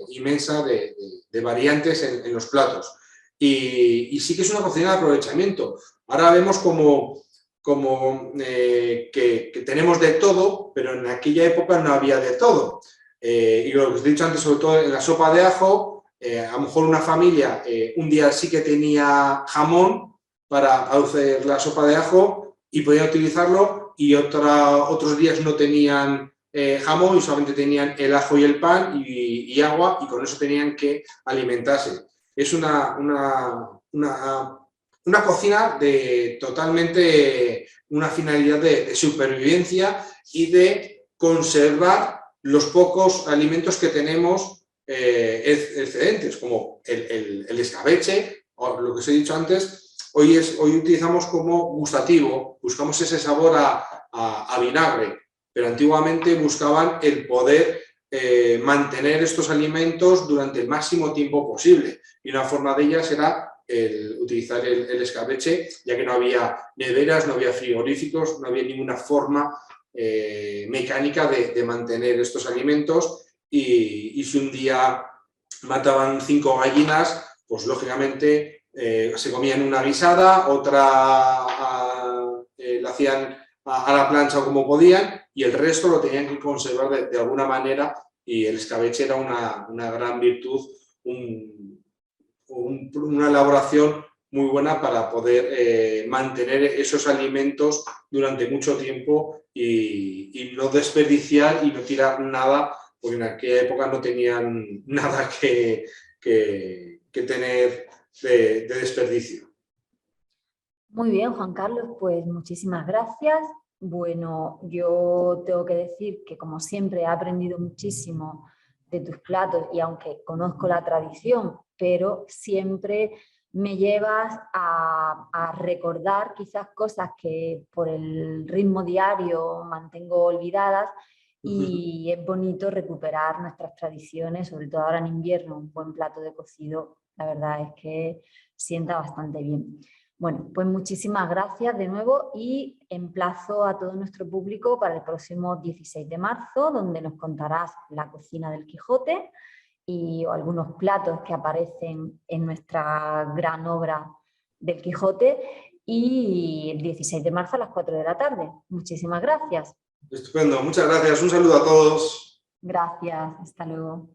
inmensa de variantes en los platos. Y sí que es una cocina de aprovechamiento. Ahora vemos como que tenemos de todo, pero en aquella época no había de todo. Y lo que os he dicho antes, sobre todo en la sopa de ajo, a lo mejor una familia un día sí que tenía jamón para hacer la sopa de ajo y podían utilizarlo, y otros días no tenían jamón y solamente tenían el ajo y el pan y agua, y con eso tenían que alimentarse. Es una cocina de totalmente una finalidad de supervivencia y de conservar los pocos alimentos que tenemos excedentes, como el escabeche, o lo que os he dicho antes. Hoy utilizamos como gustativo, buscamos ese sabor a vinagre, pero antiguamente buscaban el poder mantener estos alimentos durante el máximo tiempo posible, y una forma de ellas era utilizar el escabeche, ya que no había neveras, no había frigoríficos, no había ninguna forma mecánica de mantener estos alimentos, y si un día mataban 5 gallinas, pues lógicamente se comían una guisada, otra la hacían a la plancha como podían, y el resto lo tenían que conservar de alguna manera, y el escabeche era una gran virtud, una elaboración muy buena para poder mantener esos alimentos durante mucho tiempo y no desperdiciar y no tirar nada, porque en aquella época no tenían nada que tener de desperdicio. Muy bien, Juan Carlos, pues muchísimas gracias. Bueno, yo tengo que decir que como siempre he aprendido muchísimo de tus platos, y aunque conozco la tradición, pero siempre me llevas a recordar quizás cosas que por el ritmo diario mantengo olvidadas, y es bonito recuperar nuestras tradiciones, sobre todo ahora en invierno. Un buen plato de cocido, la verdad es que sienta bastante bien. Bueno, pues muchísimas gracias de nuevo, y emplazo a todo nuestro público para el próximo 16 de marzo, donde nos contarás la cocina del Quijote y algunos platos que aparecen en nuestra gran obra del Quijote, y el 16 de marzo a las 4 de la tarde. Muchísimas gracias. Estupendo, muchas gracias. Un saludo a todos. Gracias, hasta luego.